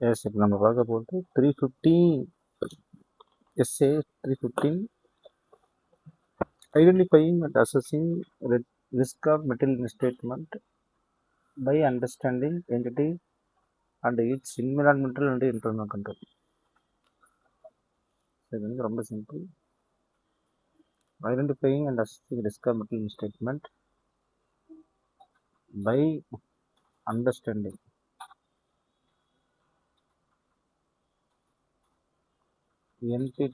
S இப்போ நம்ம பார்க்க போகிறது 350 essay 315 identifying and assessing risk of material misstatement by understanding entity and its environmental and internal control. இது வந்து ரொம்ப simple. Identifying and assessing risk of material misstatement by understanding entity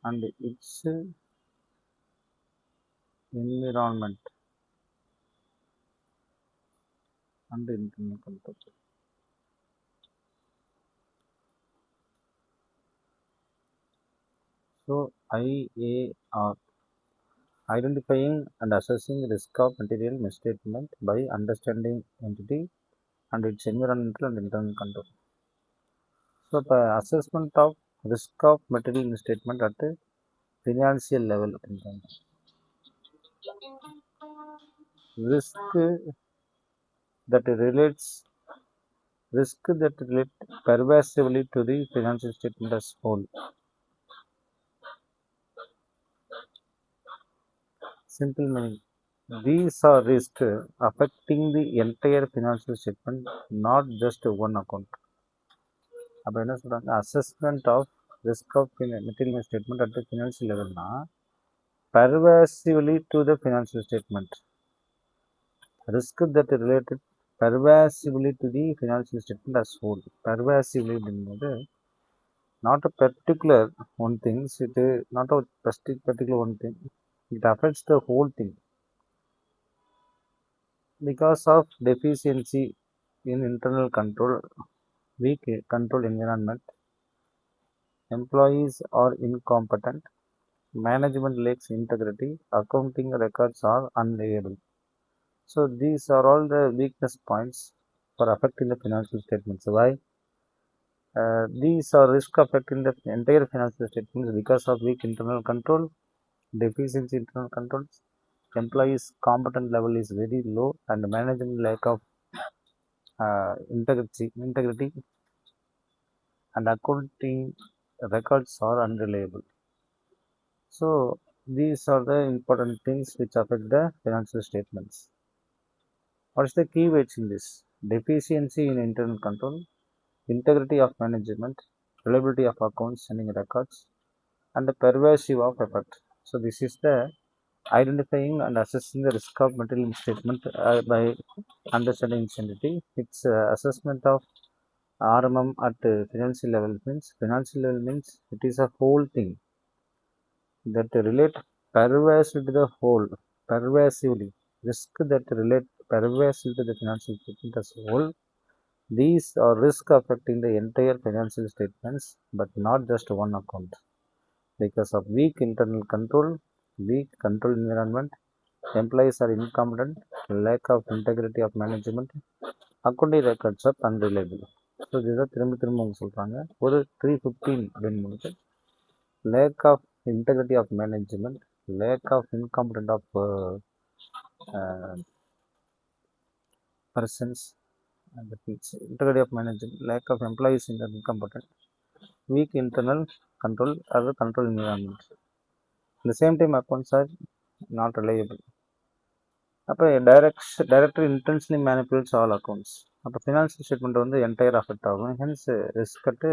and its environment and internal control. So IAR, identifying and assessing risk of material misstatement by understanding entity and its environmental and internal control. So இப்போ assessment of risk of material misstatement at financial level அப்படின்றாங்க. risk that relates pervasively to the financial statement as whole. Simple meaning, these are risks affecting the entire financial statement, not just one account. அப்போ என்ன சொல்கிறாங்க, assessment of risk of material statement at financial லெவல்னா pervasively to the financial statement. Risk that related pervasively to the financial statement as whole. Pervasively அப்படிங்கும்போது not a particular one thing, it not a particular one thing, it affects the whole thing. Because of deficiency in internal control, weak control environment, employees are incompetent, management lacks integrity, accounting records are unreliable. So these are all the weakness points for affecting the financial statements. Why? These are risk affecting the entire financial statements because of weak internal control, deficiency internal controls, employees competent level is very low, and management lack of integrity and accounting records are unreliable. So these are the important things which affect the financial statements. What is the key weights in this? Deficiency in internal control, integrity of management, reliability of accounts sending records, and the pervasive of effect. So this is the identifying and assessing the risk of material misstatement by understanding its entity. It's assessment of RMM at financial level means it is a whole thing that relate pervasively to the whole, pervasively, risk that relate pervasively to the financial statement as a whole. These are risk affecting the entire financial statements, but not just one account. Because of weak internal control, weak control environment, employees are incompetent, lack of integrity of management, accounting records are unreliable. So இதுதான் திரும்ப அவங்க சொல்கிறாங்க. ஒரு 315 அப்படின்னும்போது lack of integrity of management, lack of incompetent of persons, and integrity of management, lack of employees in the incompetent, weak internal control or control environment. At the same time, accounts are not reliable. அப்போ director intentionally மேனிப்புலேட்ஸ் all accounts. அப்போ financial statement வந்து entire affect ஆகும். Hence risk at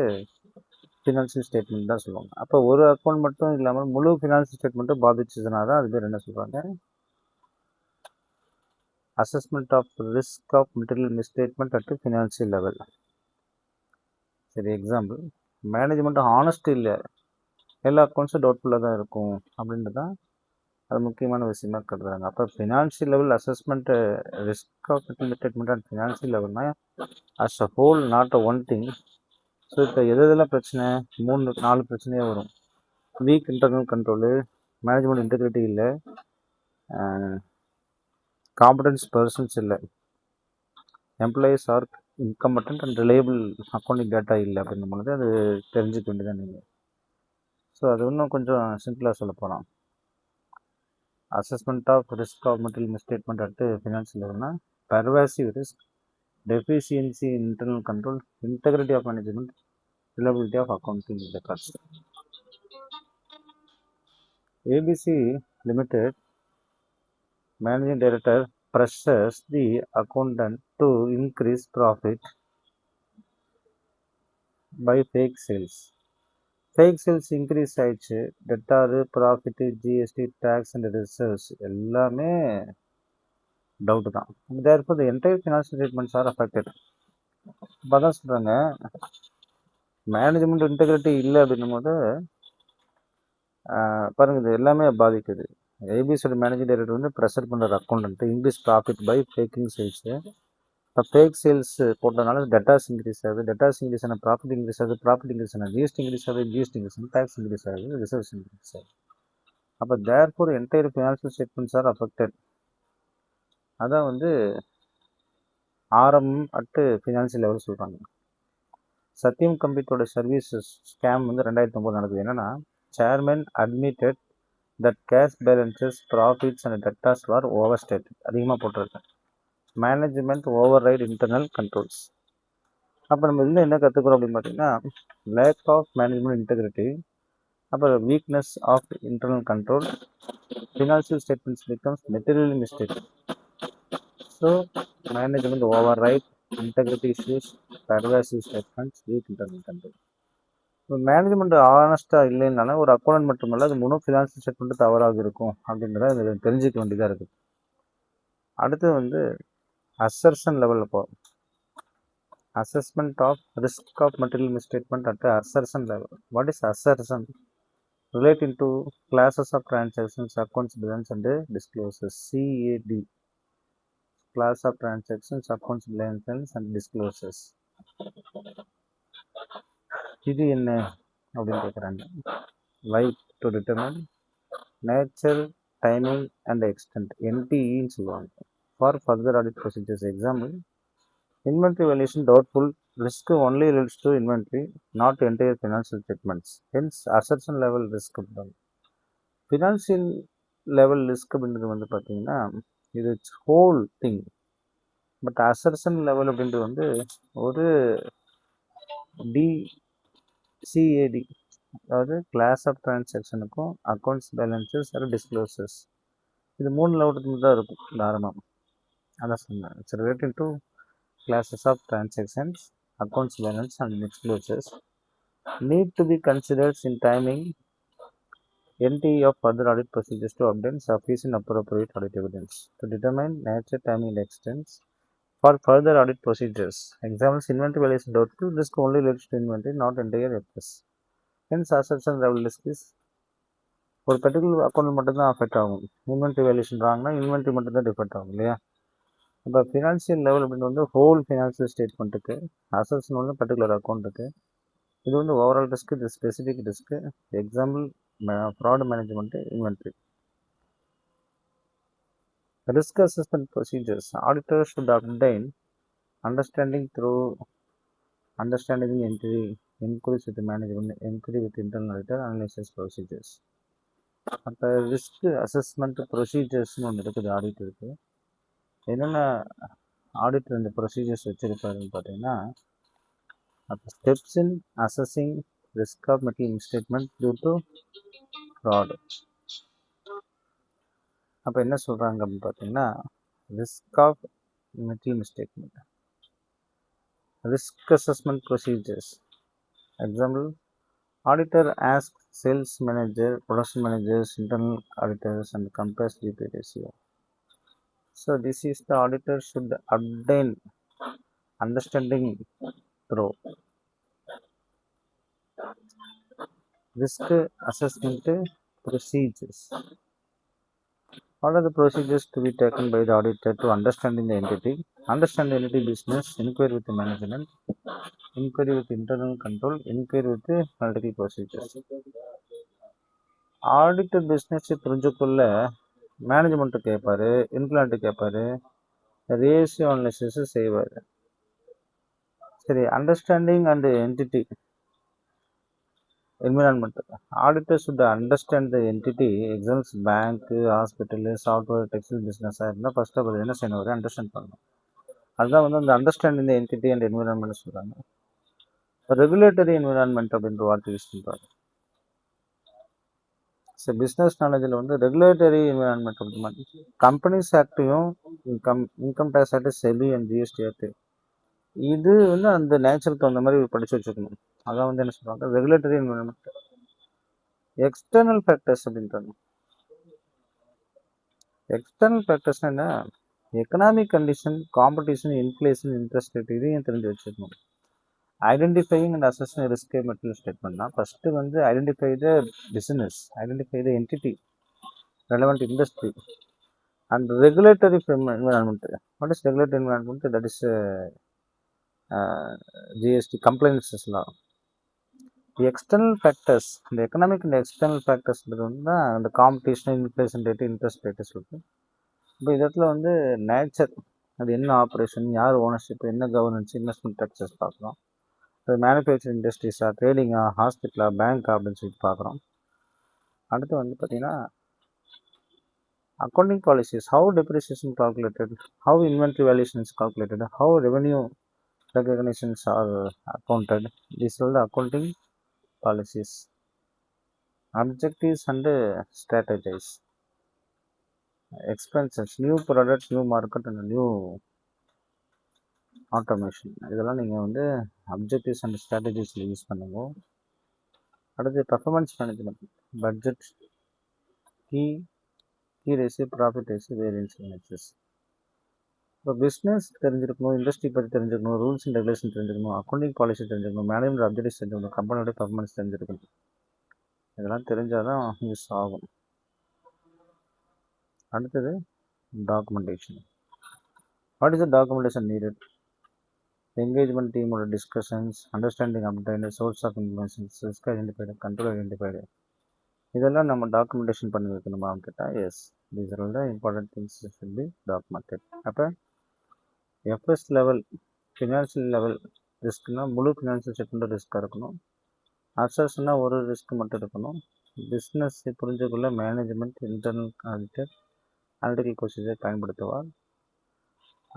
financial statement தான் சொல்லுவாங்க. அப்போ ஒரு account மட்டும் இல்லாமல் முழு ஃபினான்ஷியல் ஸ்டேட்மெண்ட்டும் பாதிச்சதுனா தான் அது பேர் என்ன சொல்கிறாங்க, assessment of risk of material misstatement at financial level. சரி, எக்ஸாம்பிள், மேனேஜ்மெண்ட் ஹானஸ்ட் இல்லை, எல்லா அக்கௌண்ட்ஸும் டவுட்ஃபுல்லாக தான் இருக்கும் அப்படின்றது தான் அது முக்கியமான விஷயமா கருதுறாங்க. அப்போ financial level assessment risk of statement and financial லெவல்னா as a whole, not a one thing. So இப்போ எதெல்லாம் பிரச்சனை, 3-4 பிரச்சனையே வரும். Weak internal control, management integrity இல்லை, காம்படன்ஸ் பர்சன்ஸ் இல்லை, employees are incompetent and reliable accounting data இல்லை அப்படின்னும் பொழுது அது தெரிஞ்சுக்க வேண்டியதான் நீங்கள். ஸோ அது இன்னும் கொஞ்சம் சிம்பிளாக சொல்ல போகலாம். Assessment of risk of material misstatement at financial level na pervasive risk, deficiency in internal control, integrity of management, reliability of accounting records. ABC Limited managing director pressures the accountant to increase profit by fake sales. Fake sales increase ஆயிடுச்சு. டெட்டாரு, profit, GST, tax and reserves எல்லாமே doubt தான். Therefore the entire financial statements are affected. இப்போ தான் சொல்கிறாங்க, management integrity இல்லை அப்படின்னும் போது பாருங்கள், இது எல்லாமே பாதிக்குது. ஏபிசியோட மேனேஜிங் டைரக்டர் வந்து ப்ரெஷர் பண்ணுற account increase profit by faking sales. இப்போ ஃபேக் சேல்ஸ் போட்டதுனால டெட்டாஸ் இன்க்ரீஸ் ஆகுது. டெட்டாஸ் இன்க்ரீஸ் ஆனால் ப்ராஃபிட் இன்க்ரீஸ் ஆகுது. ப்ராஃபிட் இன்க்ரீஸ் ஆனால் ஜிஎஸ்டி இன்க்ரீஸ் ஆகுது. ஜிஎஸ்டி இன்க்ரீஸ் ஆனால் டேக்ஸ் இன்க்ரீஸ் ஆகுது. ரிசர்வ்ஸ் இன்க்ரீஸ் ஆகுது. அப்போ therefore entire financial statements are affected. அதான் வந்து ஆர்எம் அட்டு ஃபினான்ஷியல் லெவல் சொல்கிறாங்க. சத்தியம் கம்ப்யூட்டரோட சர்வீசஸ் ஸ்கேம் வந்து 2009 நடக்குது. என்னென்னா, chairman admitted that cash balances, profits and debtors are overstated. அதிகமாக போட்டிருக்கேன். Management override internal controls. அப்போ நம்ம இதில் என்ன கற்றுக்குறோம் அப்படின்னு பார்த்தீங்கன்னா, லேக் ஆஃப் மேனேஜ்மெண்ட் இன்டெகிரிட்டி, அப்புறம் weakness of internal control, financial statements becomes materially mistake. So management override, integrity issues, pervasive statements, weak internal control. இப்போ மேனேஜ்மெண்ட் ஆனஸ்ட்டாக இல்லைன்னால ஒரு அக்கௌண்ட் மட்டுமல்ல, அது முழு ஃபினான்ஷியல் ஸ்டேட்மெண்ட் தவறாக இருக்கும் அப்படின்றத தெரிஞ்சுக்க வேண்டியதாக இருக்குது. அடுத்து வந்து அசர்ஷன் லெவலில் போகும். Assessment of risk of material misstatement at the assertion level. What is assertion? Relating to classes of transactions, accounts, balance and disclosures. CAD. Class of transactions, accounts, balance and disclosures. இது என்ன அப்படின்னு கேட்குறாங்க. Why to determine nature, timing and extent. NTE சொல்லுவாங்க. For further audit procedures. Example, inventory valuation doubtful, risk only relates to inventory, not entire financial statements. Hence, assertion level risk. Financial level risk அப்படின்றது வந்து பார்த்தீங்கன்னா, இது whole thing. But assertion level அப்படின்றது வந்து ஒரு டிசிஏடி, அதாவது class of டிரான்சாக்ஷனுக்கும் accounts balances அது டிஸ்க்ளோசர்ஸ், இது 3 லெவலுக்கு தான் இருக்கும் தாராளமாக. அதான் சொன்னேன். It's related to classes of transactions, accounts balance and disclosures need to be considered in timing NTE of further audit procedures to obtain sufficient appropriate audit evidence to determine nature, timing and extent for further audit procedures. Examples, inventory valuation doubtful, risk only relates to inventory, not entire FS. Hence, assertion level risk is ஒரு particular account மட்டும்தான் affect ஆகும். Inventory valuation வாங்கினா inventory மட்டும் தான் defect ஆகும் இல்லையா? இப்போ financial level அப்படின்னு வந்து ஹோல் ஃபினான்ஷியல் ஸ்டேட்மெண்ட்டுக்கு, அசர்ஷன் வந்து பர்டிகுலர் அக்கௌண்ட்டுக்கு. இது வந்து ஓவரால் ரிஸ்க், இது specific risk. Example, fraud management, inventory. Risk assessment procedures. Auditors should obtain understanding through understanding the entry, inquiries with the management, inquiry with internal auditor, analysis procedures. அப்போ risk assessment ப்ரொசீஜர்ஸ்னு ஒன்று இருக்குது ஆடிட்டருக்கு. என்னென்ன auditor இந்த procedures வச்சுருப்பாருன்னு பார்த்தீங்கன்னா, அப்போ steps in assessing risk of material misstatement due to fraud. அப்போ என்ன சொல்கிறாங்க அப்படின்னு பார்த்தீங்கன்னா, risk of material misstatement, risk assessment procedures. Example, auditor asks sales manager, production managers, internal auditors and compares GP ratio. So this is the auditor should obtain understanding through risk assessment procedures. What are the procedures to be taken by the auditor to understanding the entity? Understand the entity business, inquiry with the management, inquiry with internal control, inquiry with the analytical procedures. Auditor business புரிஞ்சுக்குள்ள management கேட்பாரு, இன்க்ளான்ட்டு கேட்பாரு, ratio analysis செய்வார். சரி, understanding and entity environment. Auditor should understand the entity. Examples, bank, hospital, software, textile பிஸ்னஸாக இருந்தால் first of all என்ன செய்யணும், அண்டர்ஸ்டாண்ட் பண்ணணும். அதுதான் வந்து அந்த understanding the entity and environment சொல்கிறாங்க. ரெகுலேட்டரி என்விரான்மெண்ட் அப்படின்ற வார்த்தை யூஸ் பண்ணுறாங்க. ஸோ பிஸ்னஸ் நாலேஜில் வந்து ரெகுலேட்டரி என்விரான்மெண்ட் அப்படி கம்பெனிஸ் ஆக்டையும் income tax act, SEBI and GST act, இது வந்து அந்த நேச்சருக்கு தகுந்த மாதிரி படித்து வச்சுக்கணும். அதான் வந்து என்ன சொல்கிறாங்க, ரெகுலேட்டரி என்விரான்மெண்ட். எக்ஸ்டர்னல் ஃபேக்டர்ஸ் அப்படின்றாங்க. எக்ஸ்டர்னல் ஃபேக்டர்ஸ்னா என்ன? Economic condition, competition, inflation, interest rate, இதையும் தெரிஞ்சு வச்சுக்கணும். Identifying and assessing risk material ஸ்டேட்மெண்ட்னா ஃபஸ்ட்டு வந்து identify the business, identify the entity, relevant industry and regulatory environment. What is regulatory environment? That is GST compliances law. The external factors, இந்த economic and external ஃபேக்டர்ஸ்ன்றது வந்து தான் அந்த competition, inflation rate, interest rate சொல்லிட்டு. இப்போ இடத்துல வந்து nature, அது என்ன ஆப்ரேஷன், யார் ஓனர்ஷிப், என்ன கவர்னன்ஸ், இன்வெஸ்ட்மெண்ட் ஸ்ட்ரக்சர்ஸ் பார்க்குறோம். அது மேனுஃபேக்சரிங் இண்டஸ்ட்ரீஸா, ட்ரேடிங்கா, ஹாஸ்பிட்டலா, பேங்க்கா அப்படின்னு சொல்லிட்டு பார்க்குறோம். அடுத்து வந்து பார்த்தீங்கன்னா accounting policies, how depreciation calculated, how inventory valuation is calculated, how revenue recognitions are accounted. These are the accounting policies. Objectives and strategies. Expenses, new product, new market and new automation. இதெல்லாம் நீங்கள் வந்து objectives and ஸ்ட்ராட்டஜிஸில் use பண்ணுங்க. அடுத்து performance management, budget, key ratio, profit ratio, variance analysis. இப்போ business தெரிஞ்சிருக்கணும், industry பற்றி தெரிஞ்சிருக்கணும், rules and regulation தெரிஞ்சிருக்கணும், அக்கௌண்டிங் பாலிசி தெரிஞ்சிருக்கணும், மேனேஜ்மெண்ட் அப்ஜெக்டிவ்ஸ் தெரிஞ்சிருக்கணும், கம்பெனியோட பர்ஃபார்மன்ஸ் தெரிஞ்சிருக்கணும். இதெல்லாம் தெரிஞ்சால் தான் யூஸ் ஆகும். அடுத்தது documentation. What is the documentation needed? Engagement டீமோட discussions, understanding obtain, source of informations, risk identified, control identified, இதெல்லாம் நம்ம டாக்குமெண்டேஷன் பண்ணி வைக்கணுமா கேட்டால் yes, these are the important things should be documented. அப்போ எஃப்எஸ் லெவல், ஃபினான்ஷியல் லெவல் ரிஸ்க்னா முழு financial statement ரிஸ்க்காக இருக்கணும். அசஸ்னா ஒரு ரிஸ்க் மட்டும் இருக்கணும். பிஸ்னஸ் புரிஞ்சுக்குள்ள management, internal auditor, analytical procedure பயன்படுத்துவார்.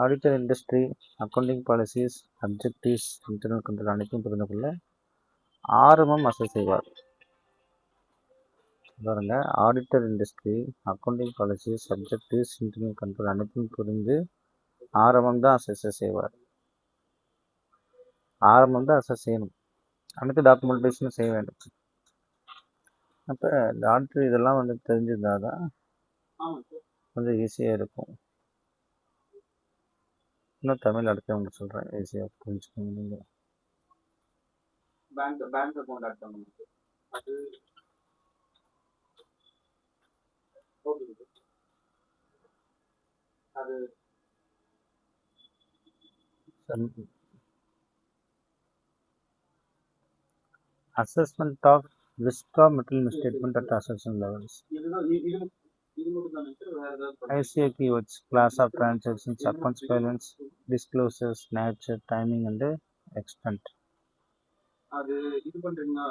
Auditor industry, accounting policies, objectives, internal control அனைத்தும் புரிந்து கொள்ள ஆர்எம்எம் அசஸ் செய்வார். பாருங்க, auditor industry, accounting policies, objectives, internal control அனைத்தும் புரிந்து ஆர்எம்எம் தான் அசஸ் செய்வார். ஆர்எம்எம் தான் அசஸ் செய்யணும், அனைத்து டாக்குமெண்டேஷனும் செய்ய வேண்டும். அப்போ இந்த ஆடிட்டர் இதெல்லாம் வந்து தெரிஞ்சிருந்தால் தான் கொஞ்சம் ஈஸியாக இருக்கும். இன்னும் தமிழ் அடுத்தவங்க சொல்கிறேன், ஈஸியாக புரிஞ்சுக்கோங்க. நீங்கள் பேங்க் அக்கௌண்ட் ஆட் பண்ணணும். அது அது assessment of risk of material misstatement at assumption levels. ICA keywords, class of transactions, accounts balance, disclosures, nature, timing and extent. அது இது பண்றீங்களா?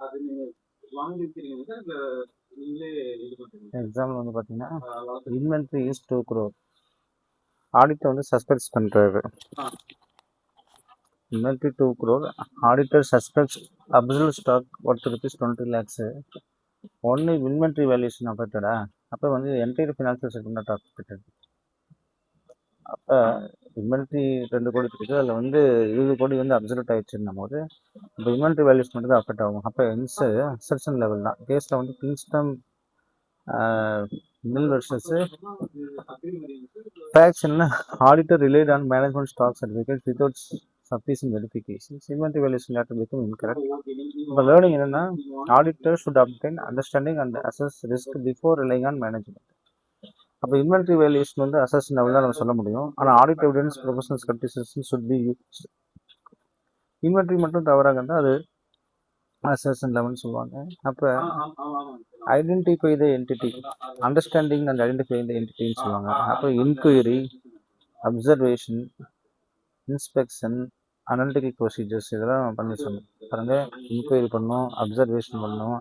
அது நீங்க வாங்கி வைக்கிறீங்க இல்ல நீங்களே இது பண்றீங்க? எக்ஸாம்பிள் வந்து பார்த்தீங்கன்னா இன்வென்ட்ரி இஸ் 2 crore. ஆடிட்டர் வந்து சஸ்பெக்ட் பண்ணுறாரு. Inventory 2 crore. Auditor suspects absolute stock worth rupees 20 lakhs. Only inventory valuation affected. அப்போ வந்து entire financial statement affected. அப்போ இன்வென்ட்ரி 2 கோடி இருக்குது, அதில் வந்து 20 கோடி வந்து அப்சல்யூட் ஆயிடுச்சுன்னும் போது இப்போ இன்வென்ட்ரி வேல்யூஸ் மட்டும் தான் அஃபெக்ட் ஆகும். அப்போ எக்ஸப்ஷன் லெவல் தான். கேஸில் வந்து கிங்ஸ்டம் மில் வெர்சஸ் ஃபேக்ட்ஸ் என்ன, auditor relied on management stock certificate without sufficient verifications, inventory valuation later become incorrect. இப்போ லேர்னிங் என்னன்னா, auditor should obtain understanding and assess risk before relying on management. அப்போ inventory valuation வந்து assess level தான் நம்ம சொல்ல முடியும். ஆனால் audit evidence, professional scepticism should be used. Inventory மட்டும் தவறாக இருந்தால் அது அசஸ் லெவல்னு சொல்லுவாங்க. அப்போ identify the entity, understanding and identify the என்டிட்டின்னு சொல்லுவாங்க. அப்போ inquiry, observation, inspection, analytical procedures இதெல்லாம் பண்ணி சொல்லணும். பாருங்க, இன்கொயரி பண்ணணும், அப்சர்வேஷன் பண்ணணும்,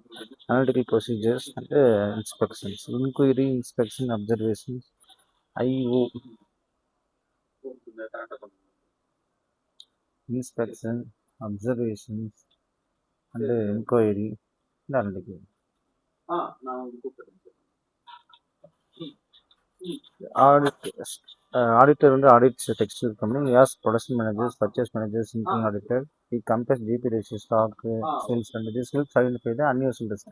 analytical procedures and inspections. Inquiry, inspection, observation, IO inspection, observations, and inquiry, and analytical. Audit, auditor வந்து audits textile company. He has production managers, purchase managers, internal auditor. He compares GP ratio, stock, sales, and this helps identify the unusual risk.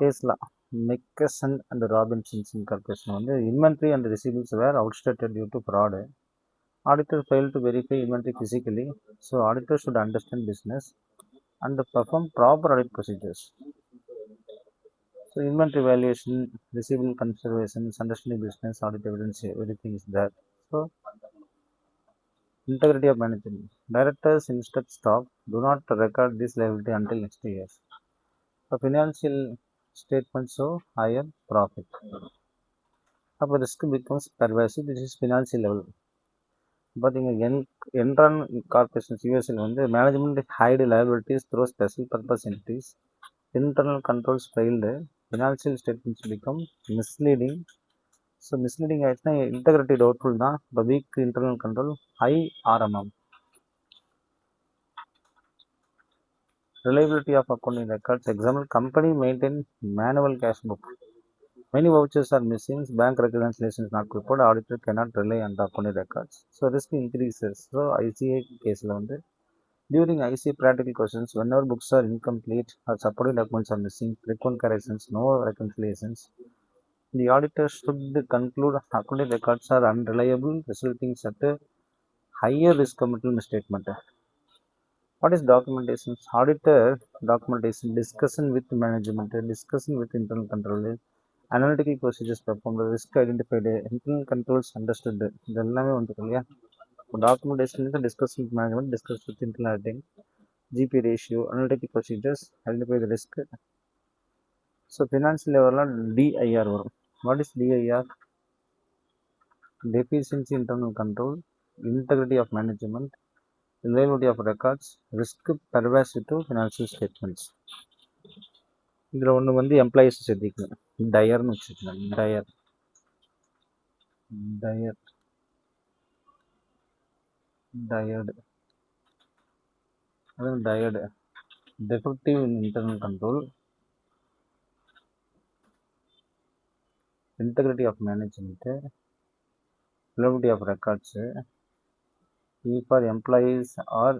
Case law. Nickerson and Robinson Corporation வந்து inventory and receivables were outstated due to fraud. Auditor failed to verify inventory physically, so auditor should understand business and perform proper audit procedures. So inventory valuation, receivable conservations, understanding business, audit evidence, everything is there. So integrity of management. Directors instruct staff do not record this liability until next year. So financial statements show higher profit. அப்போ risk becomes pervasive. This is financial level. பார்த்தீங்க என்ட்ரான் corporations USL வந்து management hide liabilities through special purpose entities. Internal controls failed. Financial statements become misleading. ஸோ misleading ஆகிடுச்சுன்னா integrity doubtful தான். இப்போ weak internal control, high RMM. Reliability of accounting records. Example, company maintain manual cash book. Many vouchers are missing. Bank reconciliation is not prepared. Auditor cannot rely on the accounting records. So risk increases. So ICA case வந்து during ICA practical questions, whenever books are incomplete or supporting documents are missing, frequent corrections, no reconciliations, the auditor should conclude accounting records are unreliable, resulting in a higher risk of misstatement. What is documentation? Auditor documentation, discussion with management, discussion with internal control, analytical procedures performed, risk identified, internal controls understood. இதெல்லாமே வந்துருக்கு இல்லையா? Documentation discussion with management, discuss with internal auditing, GP ratio, analytical procedures, identify the risk. So financial லெவலில் DIR வரும். What is DIR? Deficiency internal control, integrity of management, reliability of records, risk pervasive to financial statements. இதில் ஒன்று வந்து employees சேர்த்திக்கணும். டயர்னு வச்சுக்கலாம். Tyre tyre tired அதாவது tired defective in internal control, integrity of management, reliability of records. E for employees or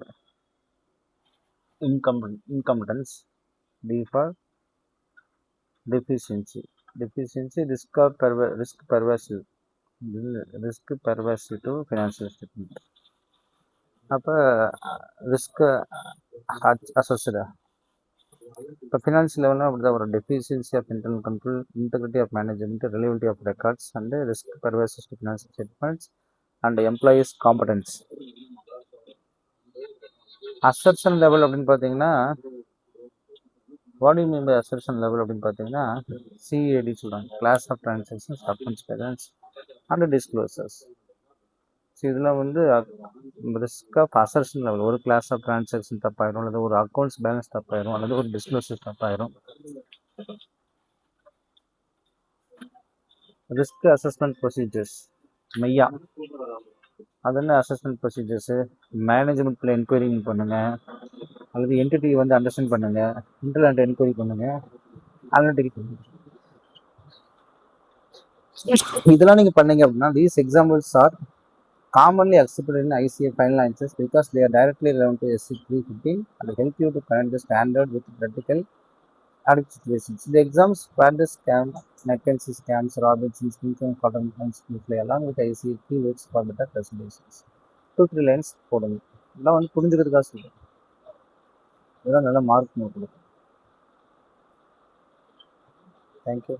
incompetence. D for deficiency. Risk pervasive to financial statement. அப்போ risk assessed. இப்போ financial லெவலில் அப்படி தான் ஒரு deficiency of internal control, integrity of management, reliability of records and risk pervasive to financial statements and employees competence. Assertion level அப்படின்னு பார்த்தீங்கன்னா, what you mean by assertion level அப்படின்னு பார்த்தீங்கன்னா, CAD சொல்கிறாங்க, class of transactions, accounts balance and disclosures. So இதில் வந்து risk of assertion level, ஒரு class of transaction தப்பாயிரும், அல்லது ஒரு அக்கௌண்ட்ஸ் பேலன்ஸ் தப்பாயிரும், அல்லது ஒரு டிஸ்க்ளோசர் தப்பாயிரும். ரிஸ்க் அசஸ்மெண்ட் ப்ரொசீஜர்ஸ் மையா. அது என்ன அசஸ்மெண்ட் ப்ரொசீஜர்ஸு? மேனேஜ்மெண்ட்டில் என்கொயரி பண்ணுங்க, அல்லது என்டிட்டி வந்து அண்டர்ஸ்டாண்ட் பண்ணுங்க, இன்டர்னல் என்கொயரி பண்ணுங்க, அனலிட்டிக் பண்ணுங்க. இதெல்லாம் நீங்கள் பண்ணீங்க அப்படின்னா these examples are commonly accepted in ICA final answers because they are directly relevant to SC 315 and help you to connect the standard with practical audit situations. The exams were the scams, McKinsey scams, Robinson, Stinson, Cotton, and Smithly along with ICA keywords for better presentations. 2-3 lines போடுங்க. இதெல்லாம் வந்து புரிஞ்சுக்கிறதுக்காக சொல்லுங்கள். இதெல்லாம் நல்ல mark note கொடுக்கும். Thank you.